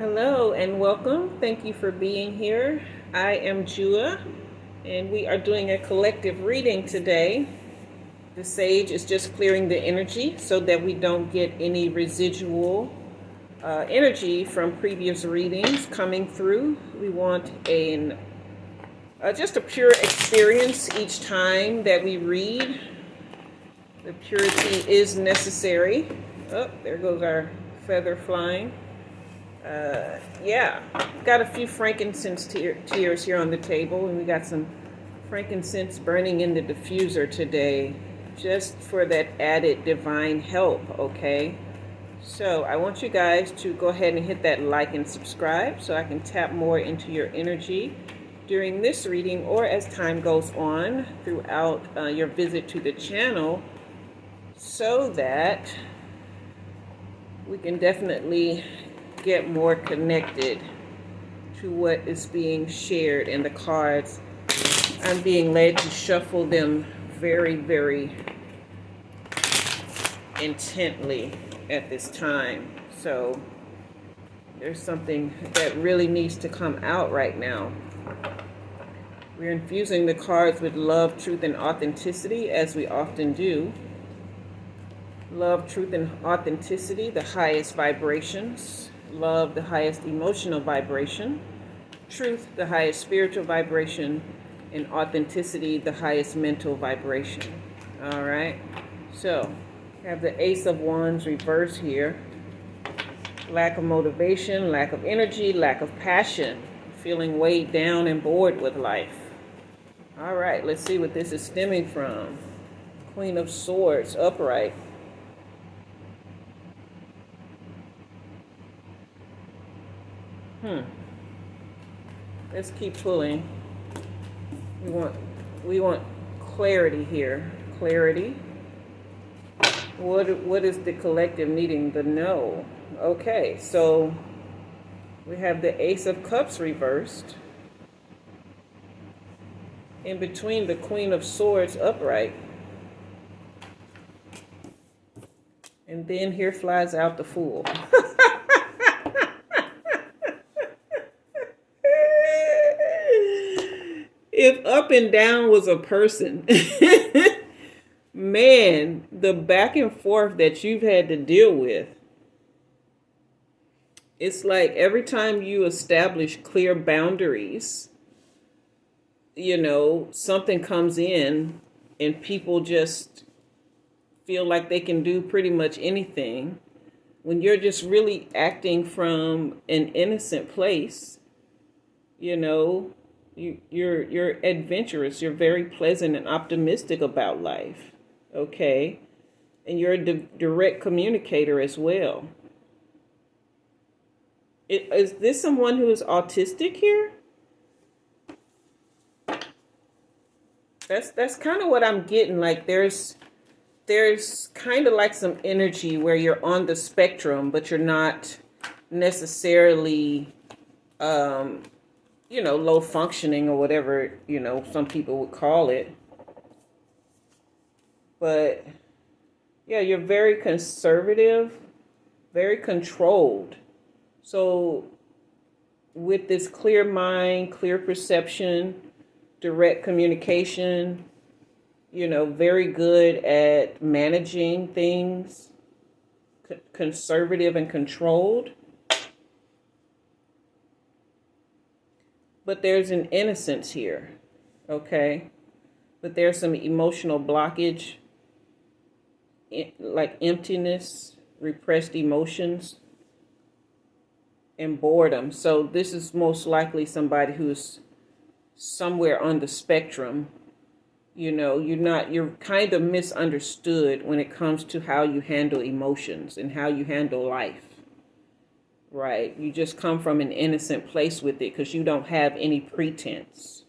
Hello and welcome. Thank you for being here. I am Jua, and we are doing a collective reading today. The sage is just clearing the energy so that we don't get any residual energy from previous readings coming through. We want just a pure experience each time that we read. The purity is necessary. Oh, there goes our feather flying. Got a few frankincense tears here on the table, and we got some frankincense burning in the diffuser today, just for that added divine help, okay? So I want you guys to go ahead and hit that like and subscribe so I can tap more into your energy during this reading or as time goes on throughout your visit to the channel, so that we can definitely get more connected to what is being shared in the cards. I'm being led to shuffle them very, very intently at this time. So there's something that really needs to come out right now. We're infusing the cards with love, truth, and authenticity, as we often do. Love, truth, and authenticity, the highest vibrations. Love, the highest emotional vibration. Truth, the highest spiritual vibration. And authenticity, the highest mental vibration. All right. So, have the Ace of Wands reverse here. Lack of motivation, lack of energy, lack of passion. Feeling weighed down and bored with life. All right. Let's see what this is stemming from. Queen of Swords, upright. Let's keep pulling. We want clarity here. Clarity. What is the collective needing to know? Okay, so we have the Ace of Cups reversed. In between the Queen of Swords upright. And then here flies out the Fool. If up and down was a person, man, the back and forth that you've had to deal with, it's like every time you establish clear boundaries, something comes in and people just feel like they can do pretty much anything. When you're just really acting from an innocent place, you're adventurous, you're very pleasant and optimistic about life, okay? And you're a direct communicator as well. Is this someone who is autistic here? That's kind of what I'm getting. Like there's kind of like some energy where you're on the spectrum, but you're not necessarily low functioning or whatever, some people would call it. But yeah, you're very conservative, very controlled. So with this clear mind, clear perception, direct communication, very good at managing things, conservative and controlled. But there's an innocence here, okay? But there's some emotional blockage, like emptiness, repressed emotions, and boredom. So this is most likely somebody who's somewhere on the spectrum. You're kind of misunderstood when it comes to how you handle emotions and how you handle life. Right, you just come from an innocent place with it because you don't have any pretense.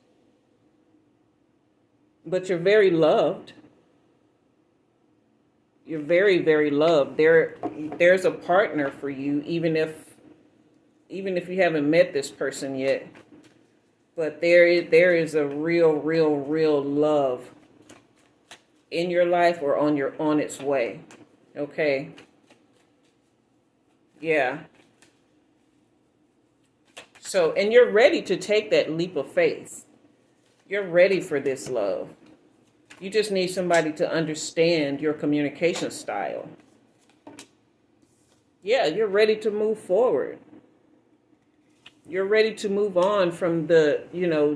But you're very loved. You're very, very loved. There's a partner for you, even if you haven't met this person yet. But there is a real love in your life or on its way. Okay. Yeah. So, and you're ready to take that leap of faith. You're ready for this love. You just need somebody to understand your communication style. Yeah, you're ready to move forward. You're ready to move on from the,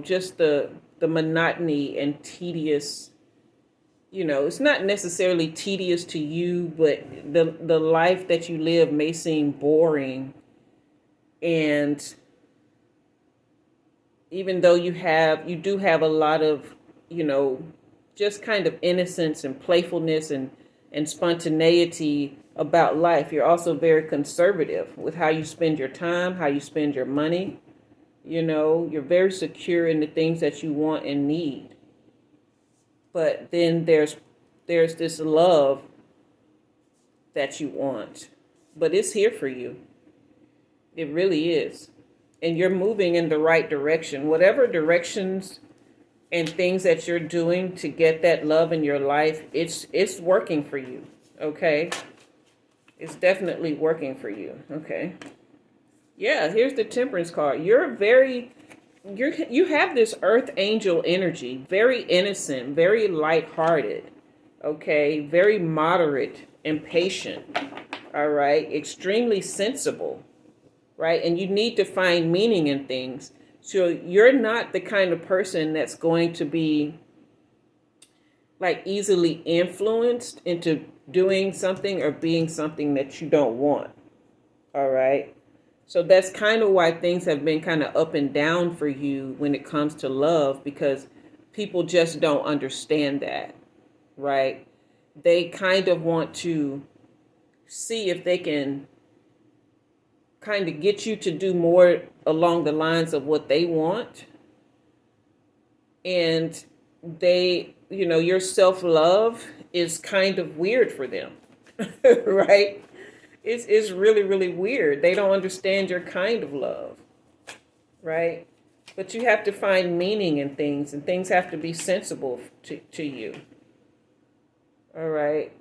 just the monotony and tedious, it's not necessarily tedious to you, but the life that you live may seem boring. And even though you do have a lot of, just kind of innocence and playfulness and spontaneity about life, you're also very conservative with how you spend your time, how you spend your money. You're very secure in the things that you want and need. But then there's this love that you want. But it's here for you. It really is. And you're moving in the right direction. Whatever directions and things that you're doing to get that love in your life, it's working for you. Okay? It's definitely working for you. Okay? Yeah, here's the Temperance card. You have this earth angel energy, very innocent, very lighthearted, okay, very moderate and patient, all right, extremely sensible, right? And you need to find meaning in things. So you're not the kind of person that's going to be like easily influenced into doing something or being something that you don't want, all right? So that's kind of why things have been kind of up and down for you when it comes to love, because people just don't understand that, right? They kind of want to see if they can kind of get you to do more along the lines of what they want. And your self-love is kind of weird for them, right? It's really, really weird. They don't understand your kind of love, right? But you have to find meaning in things, and things have to be sensible to you. All right.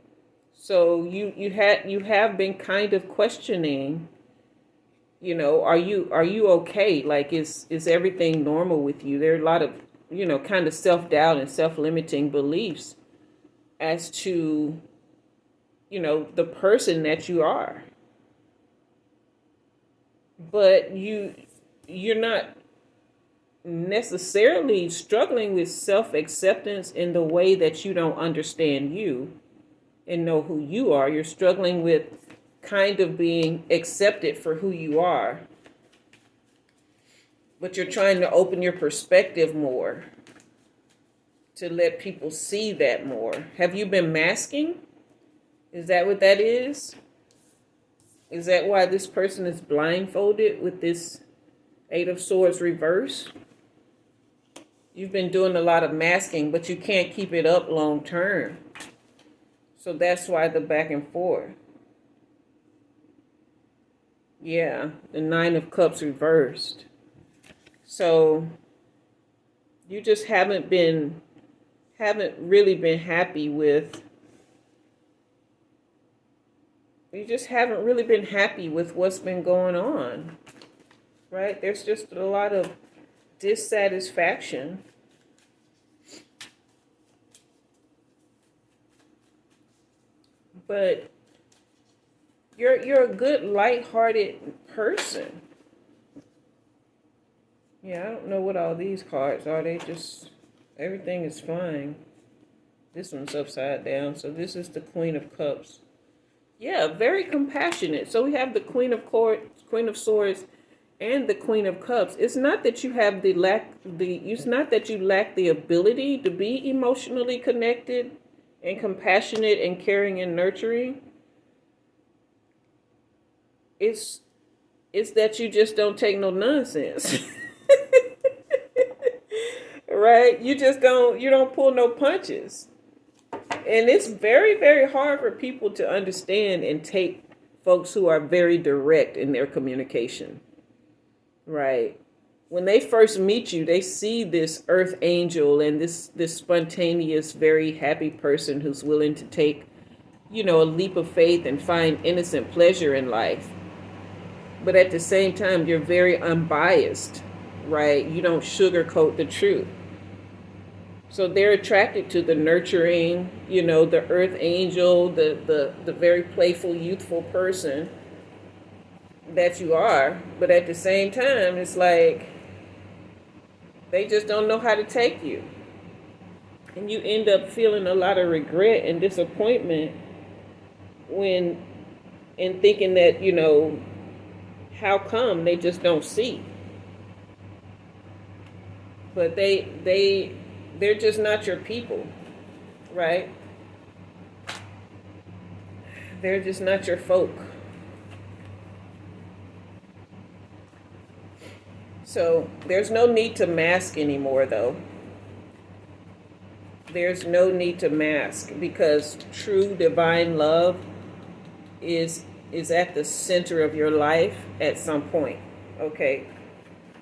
So you have been kind of questioning, are you okay? Like, is everything normal with you? There are a lot of, kind of self-doubt and self-limiting beliefs as to the person that you are. But you're not necessarily struggling with self-acceptance in the way that you don't understand you and know who you are. You're struggling with kind of being accepted for who you are. But you're trying to open your perspective more to let people see that more. Have you been masking? Is that what that is? Is that why this person is blindfolded with this Eight of Swords reverse? You've been doing a lot of masking, but you can't keep it up long term. So that's why the back and forth. Yeah, the Nine of Cups reversed. So you just haven't really been happy with what's been going on, right? There's just a lot of dissatisfaction. But you're a good, light-hearted person. Yeah, I don't know what all these cards are. Everything is fine. This one's upside down, so this is the Queen of Cups. Yeah, very compassionate. So we have the Queen of Swords and the Queen of Cups. It's not that you have it's not that you lack the ability to be emotionally connected and compassionate and caring and nurturing. It's that you just don't take no nonsense. Right? You don't pull no punches. And it's very, very hard for people to understand and take folks who are very direct in their communication. Right? When they first meet you, they see this earth angel and this spontaneous, very happy person who's willing to take, a leap of faith and find innocent pleasure in life. but at the same time, you're very unbiased, right? You don't sugarcoat the truth. So they're attracted to the nurturing, the earth angel, the very playful, youthful person that you are. But at the same time, it's like they just don't know how to take you. And you end up feeling a lot of regret and disappointment and thinking that, how come they just don't see? But they're just not your people, right? They're just not your folk. So there's no need to mask anymore, though. There's no need to mask, because true divine love is at the center of your life at some point, okay?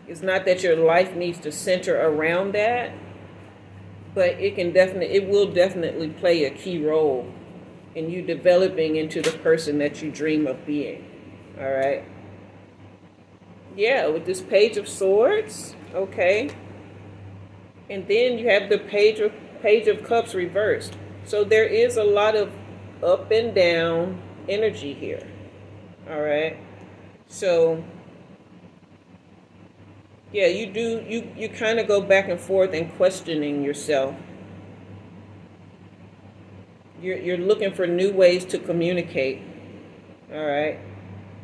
It's not that your life needs to center around that, but it will definitely play a key role in you developing into the person that you dream of being. All right. Yeah, with this Page of Swords, okay. And then you have the Page of Cups reversed. So there is a lot of up and down energy here. All right. So yeah, you kind of go back and forth and questioning yourself. You're looking for new ways to communicate, all right,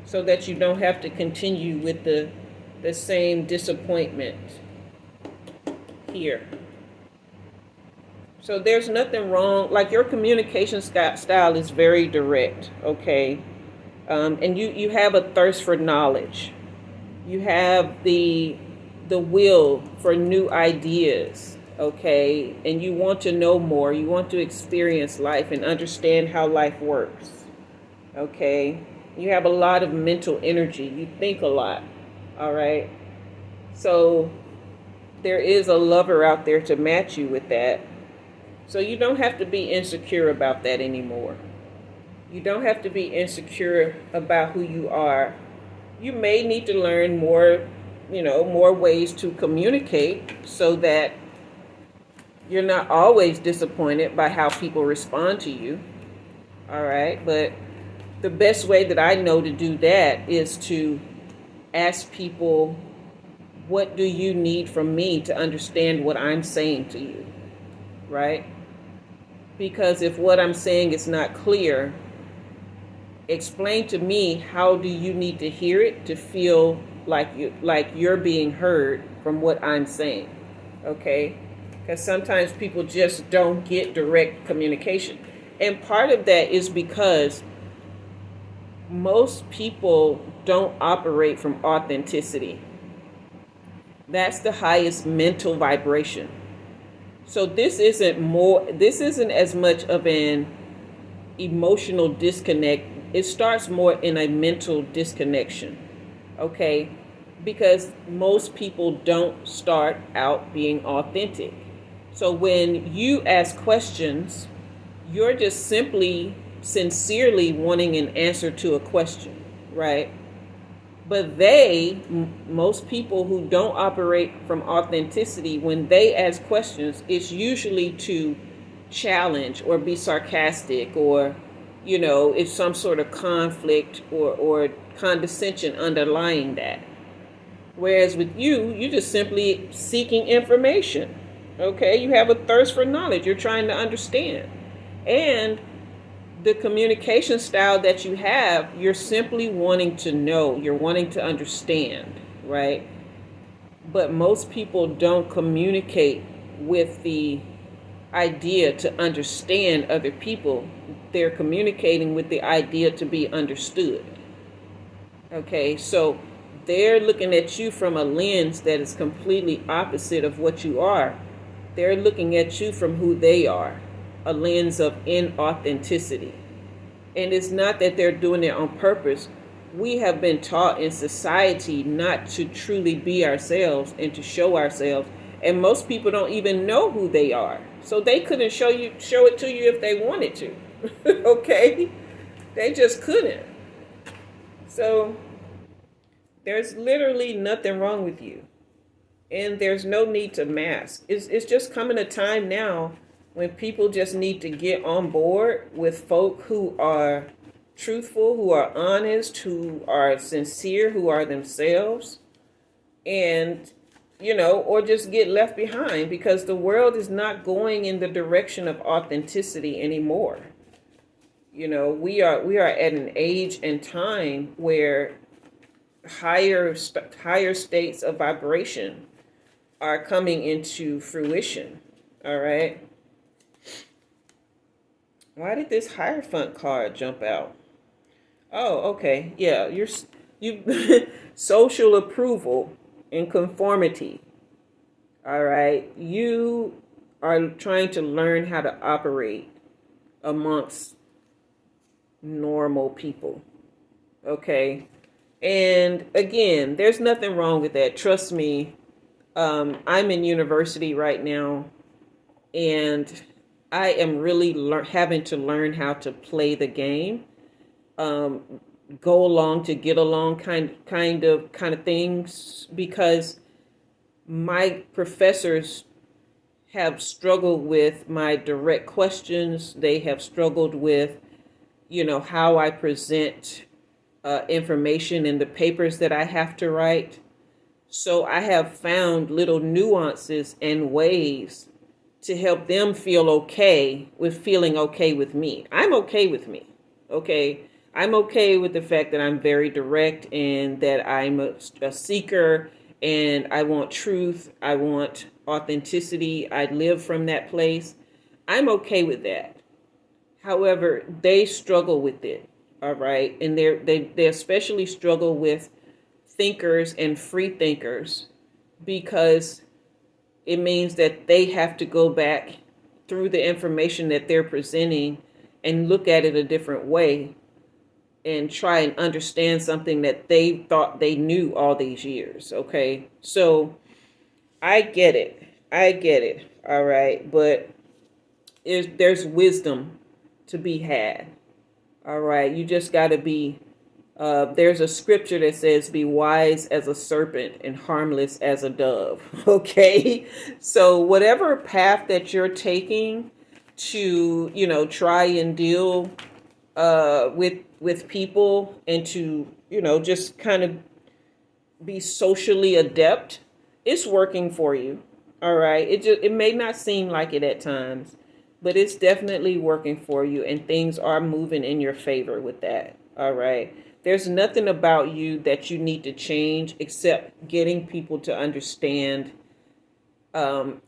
so that you don't have to continue with the same disappointment here. So there's nothing wrong, like your communication style is very direct, okay, and you have a thirst for knowledge. You have the will for new ideas, okay? And you want to know more. You want to experience life and understand how life works, okay? You have a lot of mental energy. You think a lot, all right? So there is a lover out there to match you with that. So you don't have to be insecure about that anymore. You don't have to be insecure about who you are. You may need to learn more ways to communicate so that you're not always disappointed by how people respond to you. All right. But the best way that I know to do that is to ask people, what do you need from me to understand what I'm saying to you? Right? Because if what I'm saying is not clear, explain to me, how do you need to hear it to feel like you're being heard from what I'm saying, okay? Because sometimes people just don't get direct communication. And part of that is because most people don't operate from authenticity. That's the highest mental vibration. So this isn't as much of an emotional disconnect. It starts more in a mental disconnection, okay? Because most people don't start out being authentic. So when you ask questions, you're just simply sincerely wanting an answer to a question, right? But most people who don't operate from authenticity, when they ask questions, it's usually to challenge or be sarcastic, or it's some sort of conflict or condescension underlying that. Whereas with you're just simply seeking information, okay? You have a thirst for knowledge. You're trying to understand. And the communication style that you have, you're simply wanting to know. You're wanting to understand, right? But most people don't communicate with the idea to understand other people. They're communicating with the idea to be understood. Okay, so they're looking at you from a lens that is completely opposite of what you are. They're looking at you from who they are, a lens of inauthenticity. And it's not that they're doing it on purpose. We have been taught in society not to truly be ourselves and to show ourselves. And most people don't even know who they are. So they couldn't show it to you if they wanted to. Okay? They just couldn't. So There's literally nothing wrong with you. And there's no need to mask. It's just coming a time now when people just need to get on board with folk who are truthful, who are honest, who are sincere, who are themselves, and or just get left behind, because the world is not going in the direction of authenticity anymore. We are at an age and time where higher states of vibration are coming into fruition. All right. Why did this Hierophant card jump out? Oh, okay. Yeah, you social approval and conformity. All right. You are trying to learn how to operate amongst normal people. Okay. And again, there's nothing wrong with that. Trust me. I'm in university right now, and I am really having to learn how to play the game, go along to get along kind of things, because my professors have struggled with my direct questions. They have struggled with, how I present information in the papers that I have to write. So I have found little nuances and ways to help them feel okay with feeling okay with me. I'm okay with me. Okay. I'm okay with the fact that I'm very direct, and that I'm a seeker, and I want truth. I want authenticity. I live from that place. I'm okay with that. However, they struggle with it. All right. And they especially struggle with thinkers and free thinkers, because it means that they have to go back through the information that they're presenting and look at it a different way and try and understand something that they thought they knew all these years. Okay. So I get it. All right. But there's wisdom to be had. All right. You just got to be there's a scripture that says, be wise as a serpent and harmless as a dove. Okay. So whatever path that you're taking to, try and deal with people, and to, just kind of be socially adept, it's working for you. All right. It may not seem like it at times, but it's definitely working for you, and things are moving in your favor with that. All right. There's nothing about you that you need to change, except getting people to understand, or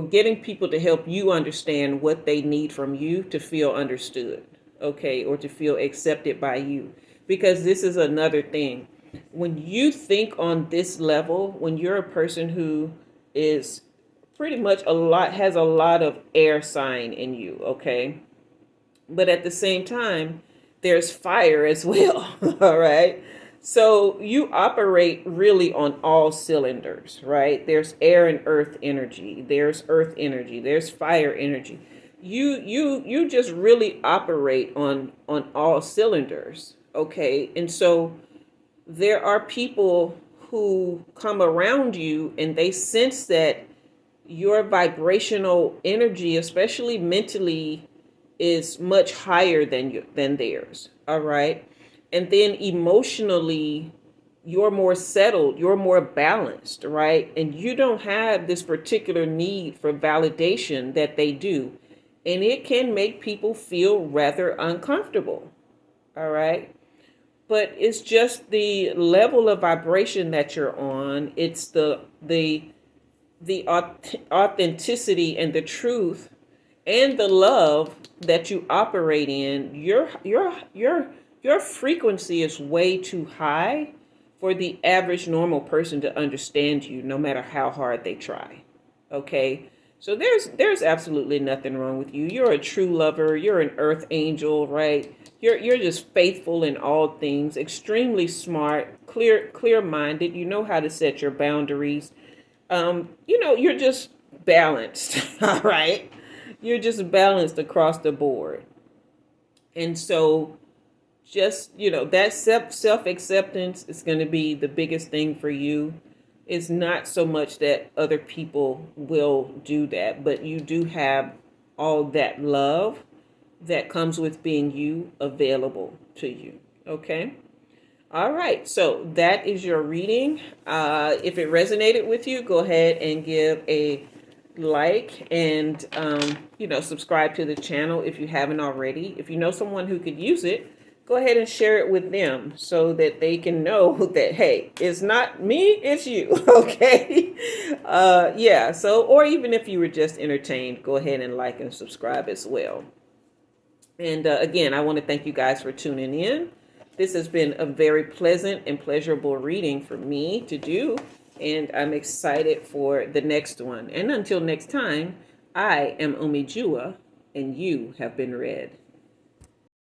getting people to help you understand what they need from you to feel understood, okay, or to feel accepted by you. Because this is another thing. When you think on this level, when you're a person who is pretty much has a lot of air sign in you, okay, but at the same time, there's fire as well. All right. So you operate really on all cylinders, right? There's air and earth energy. There's earth energy. There's fire energy. You just really operate on all cylinders. Okay. And so there are people who come around you, and they sense that your vibrational energy, especially mentally, is much higher than theirs. All right. And then emotionally, you're more settled, you're more balanced, right? And you don't have this particular need for validation that they do. And it can make people feel rather uncomfortable. All right. But it's just the level of vibration that you're on. It's the authenticity and the truth and the love that you operate in. Your frequency is way too high for the average normal person to understand you, no matter how hard they try. Okay? So there's absolutely nothing wrong with you. You're a true lover, you're an earth angel, right? You're just faithful in all things, extremely smart, clear-minded, you know how to set your boundaries. You're just balanced, all right? You're just balanced across the board. And so just, that self-acceptance is going to be the biggest thing for you. It's not so much that other people will do that, but you do have all that love that comes with being you available to you. Okay? All right, so that is your reading. If it resonated with you, go ahead and give a like and, subscribe to the channel if you haven't already. If you know someone who could use it, go ahead and share it with them so that they can know that, hey, it's not me, it's you. Okay. Yeah. So, or even if you were just entertained, go ahead and like and subscribe as well. And again, I want to thank you guys for tuning in. This has been a very pleasant and pleasurable reading for me to do, and I'm excited for the next one. And until next time, I am Umi Jua, and you have been read.